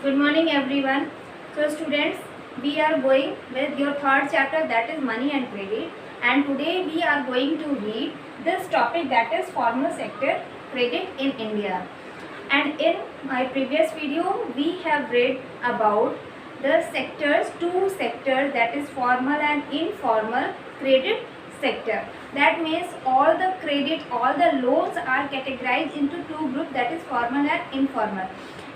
Good morning everyone. So students, we are going with your third chapter, that is money and credit, and today we are going to read this topic, that is formal sector credit in India. And in my previous video we have read about the sectors, two sectors, that is formal and informal credit sector. That means all the credit, all the loans are categorized into two groups, that is formal and informal.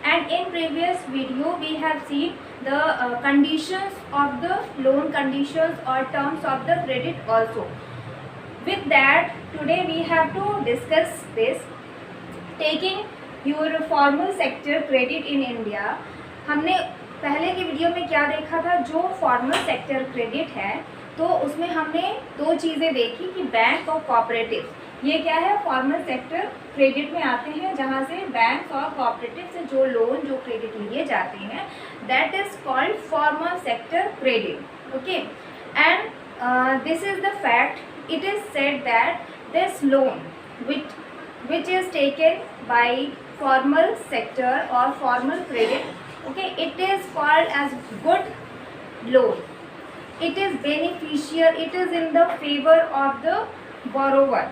And in previous video we have seen the conditions of the loan, conditions or terms of the credit also. With that, today we have to discuss this, taking your formal sector credit in India. हमने पहले की video में क्या देखा था, जो formal sector credit है तो उसमें हमने दो चीज़ें देखी कि बैंक और कोऑपरेटिव, ये क्या है, फॉर्मल सेक्टर क्रेडिट में आते हैं, जहाँ से बैंक और कोऑपरेटिव से जो लोन, जो क्रेडिट लिए जाते हैं, that is called formal sector credit. Okay, and this is the fact, it is said that this loan which is taken by formal sector or formal credit, okay, it is called as good loan. It is beneficial, it is in the favor of the borrower.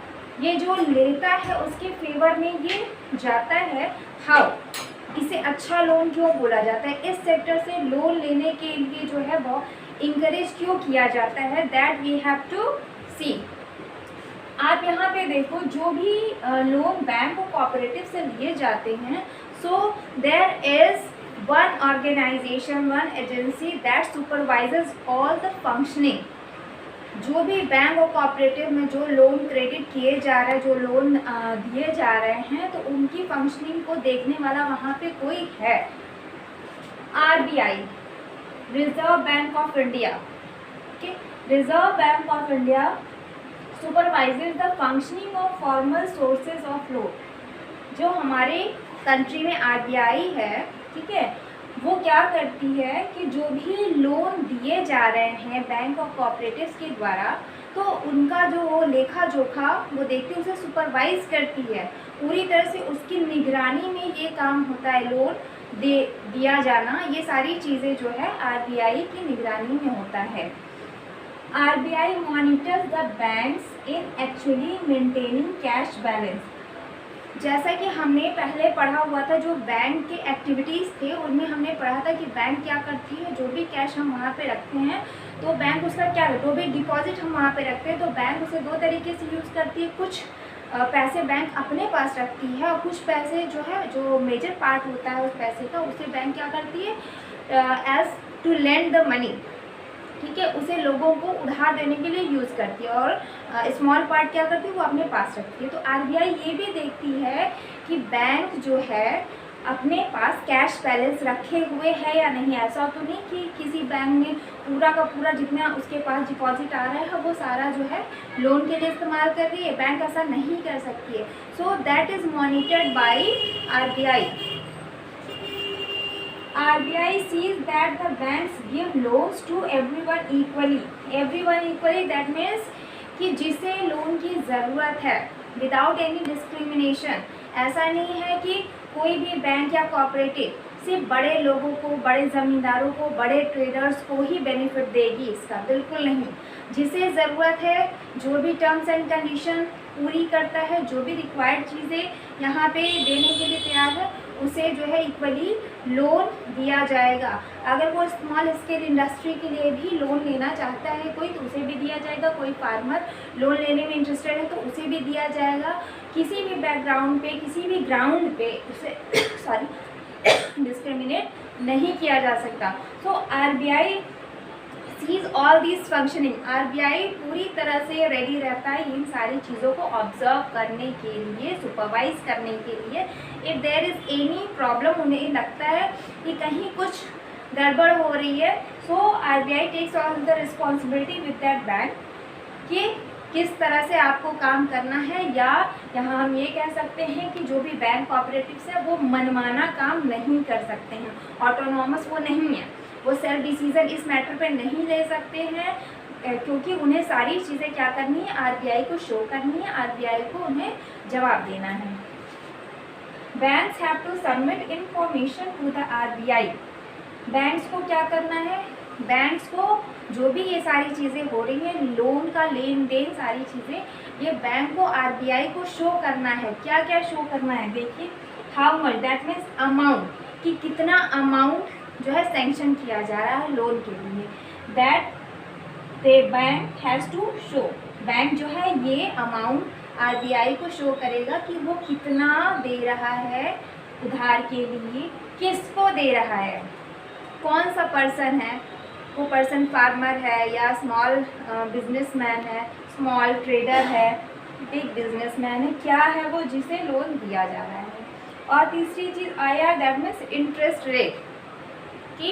ये जो लेता है उसके favour में ये जाता है. How, इसे अच्छा लोन क्यों बोला जाता है, इस सेक्टर से लोन लेने के लिए जो है वो इंकरेज क्यों किया जाता है, दैट वी हैव टू सी. आप यहाँ पे देखो, जो भी लोन बैंक और कोऑपरेटिव से लिए जाते हैं, so there is one organisation, one agency that supervises all the functioning. जो भी बैंक और कोऑपरेटिव में जो लोन क्रेडिट किए जा रहे हैं, जो लोन दिए जा रहे हैं, तो उनकी फंक्शनिंग को देखने वाला वहाँ पे कोई है. RBI, reserve bank of India. Okay, reserve bank of India supervises the functioning of formal sources of loan. जो हमारे कंट्री में आरबीआई है, ठीक है, वो क्या करती है कि जो भी लोन दिए जा रहे हैं बैंक और कोऑपरेटिव्स के द्वारा, तो उनका जो लेखा जोखा वो देखती है, उसे सुपरवाइज करती है. पूरी तरह से उसकी निगरानी में ये काम होता है, लोन दिया जाना, ये सारी चीज़ें जो है आरबीआई की निगरानी में होता है. RBI monitors the banks in actually maintaining cash balance. जैसा कि हमने पहले पढ़ा हुआ था, जो बैंक के एक्टिविटीज़ थे उनमें हमने पढ़ा था कि बैंक क्या करती है, जो भी कैश हम वहाँ पे रखते हैं तो बैंक उसका क्या, जो भी डिपॉजिट हम वहाँ पे रखते हैं तो बैंक उसे दो तरीके से यूज़ करती है. कुछ पैसे बैंक अपने पास रखती है और कुछ पैसे जो है, जो मेजर पार्ट होता है उस पैसे का, उसे बैंक क्या करती है, as to lend the money, ठीक है, उसे लोगों को उधार देने के लिए यूज़ करती है, और स्मॉल पार्ट क्या करती है, वो अपने पास रखती है. तो आरबीआई ये भी देखती है कि बैंक जो है अपने पास कैश बैलेंस रखे हुए है या नहीं. ऐसा तो नहीं कि किसी बैंक में पूरा का पूरा जितना उसके पास डिपॉजिट आ रहा है वो सारा जो है लोन के लिए इस्तेमाल कर रही है. बैंक ऐसा नहीं कर सकती है. So that is monitored by RBI. RBI sees that the banks give loans to everyone equally. Everyone equally, that means कि जिसे लोन की ज़रूरत है, विदाउट एनी डिस्क्रिमिनेशन. ऐसा नहीं है कि कोई भी बैंक या कोऑपरेटिव सिर्फ बड़े लोगों को, बड़े ज़मींदारों को, बड़े ट्रेडर्स को ही बेनिफिट देगी, इसका बिल्कुल नहीं. जिसे ज़रूरत है, जो भी टर्म्स एंड कंडीशन पूरी करता है, जो भी रिक्वायर्ड चीज़ें यहाँ पे देने के लिए तैयार है, उसे जो है इक्वली लोन दिया जाएगा. अगर वो स्मॉल स्केल इंडस्ट्री के लिए भी लोन लेना चाहता है कोई, तो उसे भी दिया जाएगा. कोई फार्मर लोन लेने में इंटरेस्टेड है तो उसे भी दिया जाएगा. किसी भी बैकग्राउंड पे, किसी भी ग्राउंड पे उसे डिस्क्रिमिनेट नहीं किया जा सकता. So RBI sees all this functioning. RBI पूरी तरह से रेडी रहता है इन सारी चीज़ों को ऑब्जर्व करने के लिए, सुपरवाइज करने के लिए. If there is any problem, उन्हें लगता है कि कहीं कुछ गड़बड़ हो रही है, so RBI takes all the responsibility with that bank कि किस तरह से आपको काम करना है. या यहाँ हम ये कह सकते हैं कि जो भी बैंक कोऑपरेटिव्स है वो मनमाना काम नहीं कर सकते हैं, ऑटोनॉमस वो नहीं है, वो सेल्फ डिसीजन इस मैटर पे नहीं ले सकते हैं, क्योंकि उन्हें सारी चीज़ें क्या करनी है, आरबीआई को शो करनी है, आरबीआई को उन्हें जवाब देना है. Banks have to submit information to the RBI। Banks को क्या करना है, बैंक्स को जो भी ये सारी चीज़ें हो रही हैं, लोन का लेन देन सारी चीज़ें, ये बैंक को RBI को शो करना है। क्या क्या शो करना है, देखिए, how much, that means amount, कि कितना अमाउंट जो है सेंक्शन किया जा रहा है लोन के लिए, that the bank has to show. Bank जो है ये अमाउंट RBI को शो करेगा कि वो कितना दे रहा है उधार के लिए, किसको दे रहा है, कौन सा पर्सन है, वो पर्सन फार्मर है या स्मॉल बिजनेसमैन है, स्मॉल ट्रेडर है, बिग बिजनेसमैन है, क्या है वो जिसे लोन दिया जा रहा है। और तीसरी चीज़ आया, दैट मीन्स इंटरेस्ट रेट, कि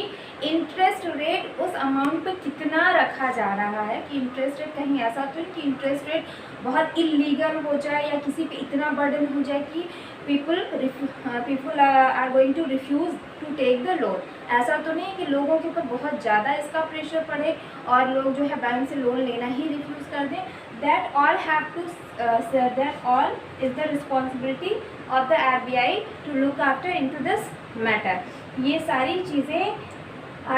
इंटरेस्ट रेट उस अमाउंट पे कितना रखा जा रहा है, कि इंटरेस्ट रेट कहीं ऐसा तो नहीं कि इंटरेस्ट रेट बहुत इलीगल हो जाए या किसी पे इतना बर्डन हो जाए कि people are going to refuse to take the loan. ऐसा तो नहीं कि लोगों के ऊपर बहुत ज़्यादा इसका प्रेशर पड़े और लोग जो है बैंक से लोन लेना ही रिफ्यूज़ कर दें। That all have to that all is the responsibility of the RBI to look after into this matter. ये सारी चीज़ें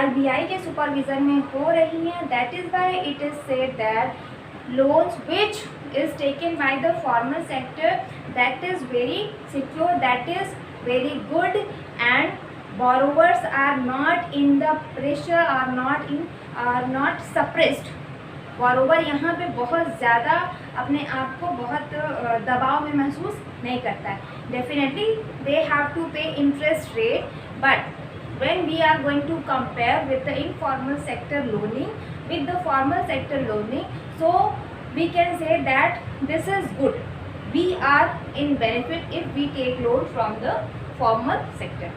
RBI के सुपरविज़न में हो रही हैं। That is why it is said that loans which is taken by the formal sector, that is very secure, that is very good, and borrowers are not in the pressure, are not suppressed। borrower यहाँ पे बहुत ज़्यादा अपने आप को बहुत दबाव में महसूस नहीं करता है। definitely they have to pay interest rate, but when we are going to compare with the informal sector loaning with the formal sector loaning, so we can say that this is good, we are in benefit if we take loan from the formal sector।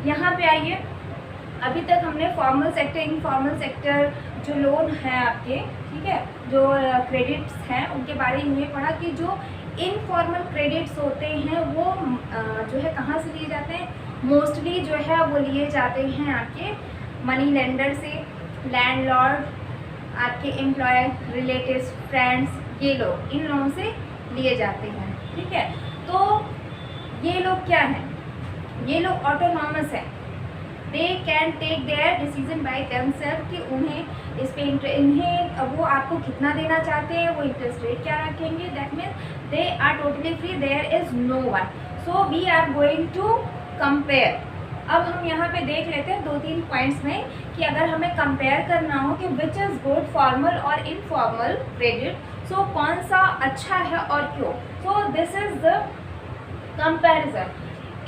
यहाँ पे आइए, अभी तक हमने formal sector, informal sector जो loan है आपके, ठीक है, जो क्रेडिट्स हैं उनके बारे में ये पढ़ा कि जो इनफॉर्मल क्रेडिट्स होते हैं वो जो है कहाँ से लिए जाते हैं, मोस्टली जो है वो लिए जाते हैं आपके मनी लेंडर से, लैंडलॉर्ड, आपके एम्प्लॉयर, रिलेटिव्स, फ्रेंड्स, ये लोग, इन लोगों से लिए जाते हैं, ठीक है। तो ये लोग क्या हैं, ये लोग ऑटोनॉमस हैं, they can take their decision by themselves कि उन्हें इस पे इन्हें वो आपको कितना देना चाहते हैं, वो इंटरेस्ट रेट क्या रखेंगे, that means they are totally free, there is no one. So we are going to compare. अब हम यहाँ पे देख लेते हैं 2-3 पॉइंट्स में कि अगर हमें कंपेयर करना हो कि विच इज़ गुड, फॉर्मल और इनफॉर्मल क्रेडिट, सो कौन सा अच्छा है और क्यों। So this is the comparison.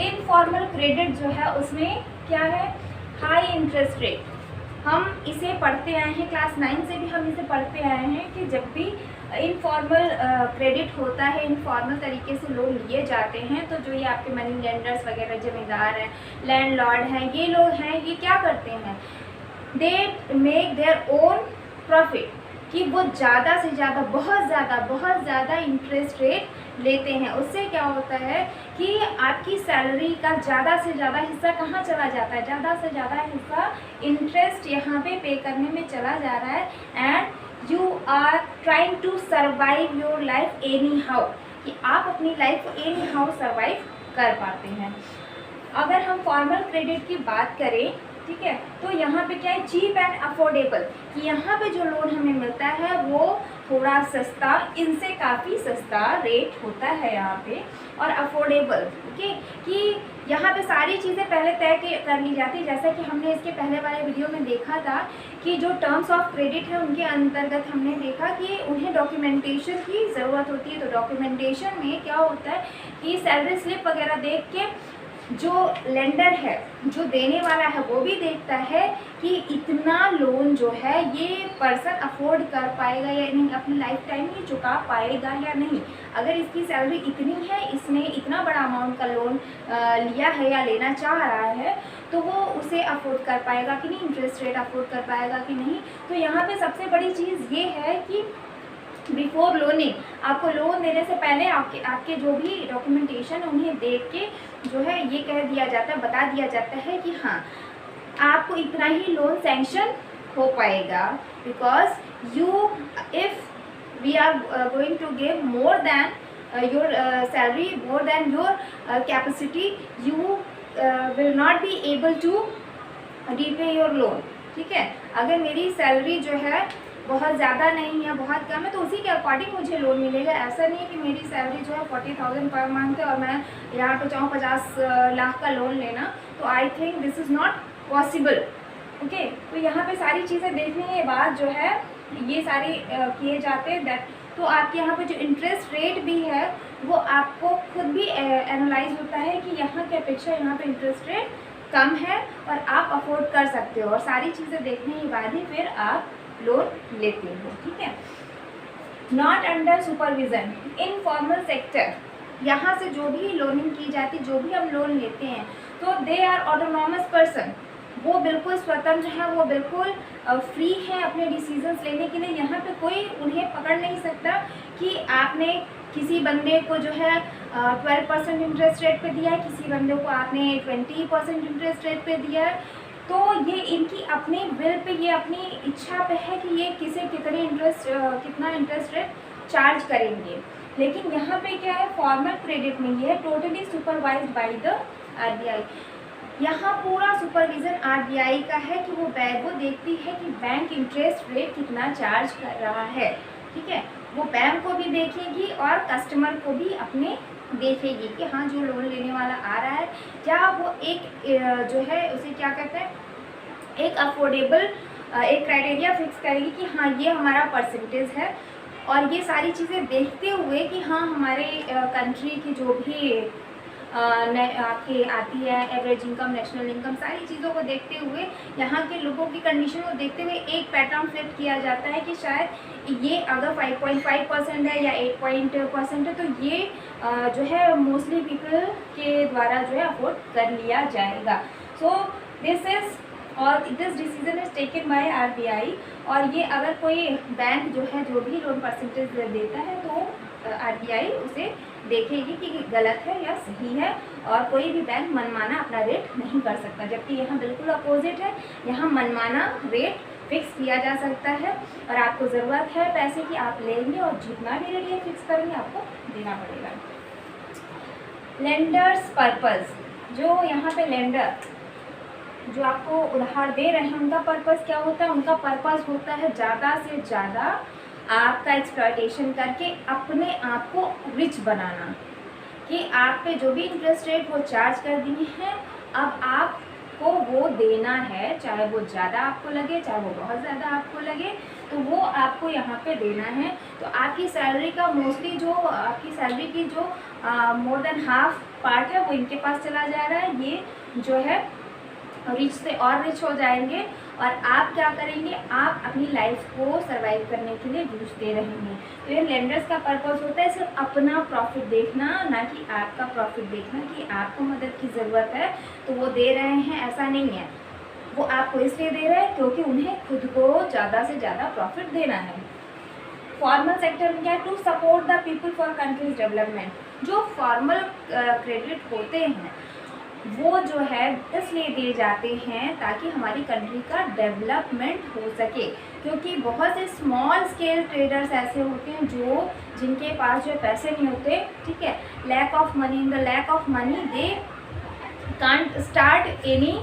Informal credit जो है उसमें क्या है, हाई इंटरेस्ट रेट। हम इसे पढ़ते आए हैं, क्लास 9 से भी हम इसे पढ़ते आए हैं कि जब भी इनफॉर्मल क्रेडिट होता है, इनफॉर्मल तरीके से लोन लिए जाते हैं, तो जो ये आपके मनी लेंडर्स वगैरह, ज़मींदार हैं, लैंडलॉर्ड हैं, ये लोग हैं, ये क्या करते हैं, they make their own profit, कि वो ज़्यादा से ज़्यादा, बहुत ज़्यादा इंटरेस्ट रेट लेते हैं। उससे क्या होता है कि आपकी सैलरी का ज़्यादा से ज़्यादा हिस्सा कहाँ चला जाता है, ज़्यादा से ज़्यादा हिस्सा इंटरेस्ट यहाँ पे करने में चला जा रहा है, and you are trying to survive your life anyhow, कि आप अपनी लाइफ को एनी हाउ सर्वाइव कर पाते हैं। अगर हम फॉर्मल क्रेडिट की बात करें, ठीक है, तो यहाँ पे क्या है, चीप एंड अफोर्डेबल, कि यहाँ पे जो लोन हमें मिलता है वो थोड़ा सस्ता, इनसे काफ़ी सस्ता रेट होता है यहाँ पे, और अफोर्डेबल, ओके, कि यहाँ पे सारी चीज़ें पहले तय कर ली जाती है। जैसा कि हमने इसके पहले वाले वीडियो में देखा था कि जो टर्म्स ऑफ क्रेडिट है उनके अंतर्गत हमने देखा कि उन्हें डॉक्यूमेंटेशन की ज़रूरत होती है। तो डॉक्यूमेंटेशन में क्या होता है कि सैलरी स्लिप वगैरह देख के जो लेंडर है, जो देने वाला है, वो भी देखता है कि इतना लोन जो है ये पर्सन अफोर्ड कर पाएगा या नहीं, अपनी लाइफ टाइम में चुका पाएगा या नहीं। अगर इसकी सैलरी इतनी है, इसने इतना बड़ा अमाउंट का लोन लिया है या लेना चाह रहा है, तो वो उसे अफोर्ड कर पाएगा कि नहीं, इंटरेस्ट रेट अफोर्ड कर पाएगा कि नहीं। तो यहाँ पे सबसे बड़ी चीज़ ये है कि बिफोर लोनिंग, आपको लोन देने से पहले आपके जो भी डॉक्यूमेंटेशन उन्हें देख के जो है ये कह दिया जाता है, बता दिया जाता है कि हाँ आपको इतना ही लोन सैंक्शन हो पाएगा, because you if we are going to give more than your salary more than your capacity, you will not be able to repay your loan. ठीक है, अगर मेरी सैलरी जो है बहुत ज़्यादा नहीं है, बहुत कम है, तो उसी के अकॉर्डिंग मुझे लोन मिलेगा. ऐसा नहीं है कि मेरी सैलरी जो है 40,000 पर मंथ है और मैं यहाँ पे चाहूँ 50 लाख का लोन लेना, तो I think this is not possible. Okay, तो यहाँ पे सारी चीज़ें देखने के बाद जो है ये सारे किए जाते हैं. दैट तो आपके यहाँ पे जो इंटरेस्ट रेट भी है वो आपको खुद भी एनालाइज होता है कि यहाँ की अपेक्षा यहाँ पे इंटरेस्ट रेट कम है और आप अफोर्ड कर सकते हो, और सारी चीज़ें देखने के बाद ही फिर आप लोन लेते हो. ठीक है. Not under supervision, informal sector, यहाँ से जो भी लोनिंग की जाती, जो भी हम लोन लेते हैं, तो दे आर ऑटोनॉमस पर्सन, वो बिल्कुल स्वतंत्र हैं, वो बिल्कुल फ्री हैं अपने डिसीजंस लेने के लिए. यहाँ पे कोई उन्हें पकड़ नहीं सकता कि आपने किसी बंदे को जो है 12% इंटरेस्ट रेट पे दिया है, किसी बंदे को आपने 20% इंटरेस्ट रेट पे दिया है. तो ये इनकी अपनी विल पे, ये अपनी इच्छा पे है कि ये कितना इंटरेस्ट रेट चार्ज करेंगे. लेकिन यहाँ पे क्या है, फॉर्मल क्रेडिट में ये है totally supervised by the RBI. यहाँ पूरा सुपरविज़न आरबीआई का है कि वो देखती है कि बैंक इंटरेस्ट रेट कितना चार्ज कर रहा है. ठीक है, वो बैंक को भी देखेगी और कस्टमर को भी अपने देखेगी कि हाँ जो लोन लेने वाला आ रहा है क्या वो एक जो है उसे क्या कहते हैं, एक अफोर्डेबल एक क्राइटेरिया फिक्स करेगी कि हाँ ये हमारा परसेंटेज है. और ये सारी चीज़ें देखते हुए कि हाँ हमारे कंट्री की जो भी आपकी आती है एवरेज इनकम, नेशनल इनकम, सारी चीज़ों को देखते हुए, यहाँ के लोगों की कंडीशन को देखते हुए एक पैटर्न सेट किया जाता है कि शायद ये अगर 5.5% है या 8% है तो ये जो है मोस्टली पीपल के द्वारा जो है अफोर्ड कर लिया जाएगा. So this decision is taken by RBI. और ये अगर कोई बैंक जो है जो भी लोन परसेंटेज देता है तो आरबीआई उसे देखेगी कि गलत है या सही है, और कोई भी बैंक मनमाना अपना रेट नहीं कर सकता. जबकि यहाँ बिल्कुल अपोजिट है, यहाँ मनमाना रेट फिक्स किया जा सकता है और आपको ज़रूरत है पैसे की, आप लेंगे और जितना भी रेट फिक्स करेंगे आपको देना पड़ेगा. लेंडर्स पर्पज़, जो यहाँ पे लेंडर जो आपको उधार दे रहे हैं उनका पर्पज़ क्या होता है, उनका पर्पज़ होता है ज़्यादा से ज़्यादा आपका एक्सप्लॉयटेशन करके अपने आप को रिच बनाना. कि आप पे जो भी इंटरेस्ट रेट वो चार्ज कर दिए हैं, अब आपको वो देना है, चाहे वो ज़्यादा आपको लगे चाहे वो बहुत ज़्यादा आपको लगे, तो वो आपको यहाँ पे देना है. तो आपकी सैलरी का मोस्टली जो आपकी सैलरी की जो मोर देन हाफ पार्ट है वो इनके पास चला जा रहा है. ये जो है रिच से और रिच हो जाएंगे और आप क्या करेंगे, आप अपनी लाइफ को सरवाइव करने के लिए जूझते रहेंगे. तो ये लेंडर्स का पर्पस होता है सिर्फ अपना प्रॉफिट देखना, ना कि आपका प्रॉफिट देखना कि आपको मदद की ज़रूरत है तो वो दे रहे हैं, ऐसा नहीं है. वो आपको इसलिए दे रहे हैं क्योंकि उन्हें खुद को ज़्यादा से ज़्यादा प्रॉफिट देना है. फॉर्मल सेक्टर में क्या है, to support the people for countries development. जो फॉर्मल क्रेडिट होते हैं वो जो है इसलिए दिए जाते हैं ताकि हमारी कंट्री का डेवलपमेंट हो सके. क्योंकि बहुत से स्मॉल स्केल ट्रेडर्स ऐसे होते हैं जिनके पास जो पैसे नहीं होते, ठीक है, lack of money, in the lack of money they can't start any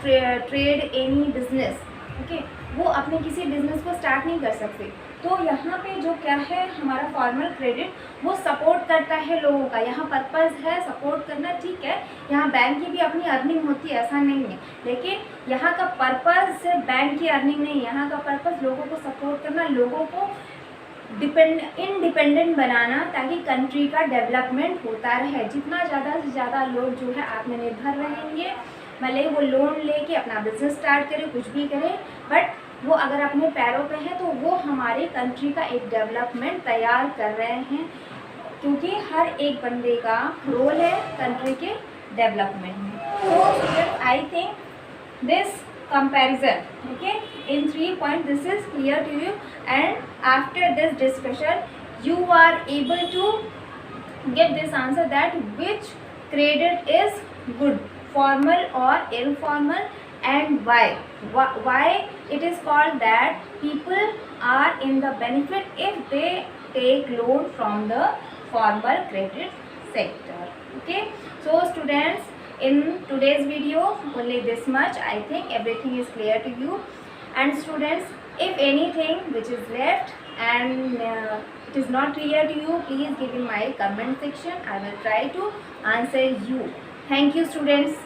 trade any business. Okay, वो अपने किसी बिजनेस को स्टार्ट नहीं कर सकते. तो यहाँ पे जो क्या है, हमारा फॉर्मल क्रेडिट वो सपोर्ट करता है लोगों का. यहाँ पर्पज़ है सपोर्ट करना, ठीक है. यहाँ बैंक की भी अपनी अर्निंग होती है, ऐसा नहीं है, लेकिन यहाँ का पर्पज़ सिर्फ बैंक की अर्निंग नहीं है. यहाँ का पर्पज़ लोगों को सपोर्ट करना, लोगों को इंडिपेंडेंट बनाना ताकि कंट्री का डेवलपमेंट होता रहे. जितना ज़्यादा से ज़्यादा लोग जो है आत्मनिर्भर रहेंगे, भले वो लोन लेके अपना बिजनेस स्टार्ट करे, कुछ भी करे, बट वो अगर अपने पैरों पे है तो वो हमारे कंट्री का एक डेवलपमेंट तैयार कर रहे हैं. क्योंकि हर एक बंदे का रोल है कंट्री के डेवलपमेंट में. तो students, I think this comparison, okay, in 3 points this is clear to you, and after this discussion you are able to get this answer that which credit is good, formal or informal, and why it is called that people are in the benefit if they take loan from the formal credit sector. Okay, so students, in today's video only this much. I think everything is clear to you. And students, if anything which is left and it is not clear to you, please give in my comment section. I will try to answer you. Thank you students.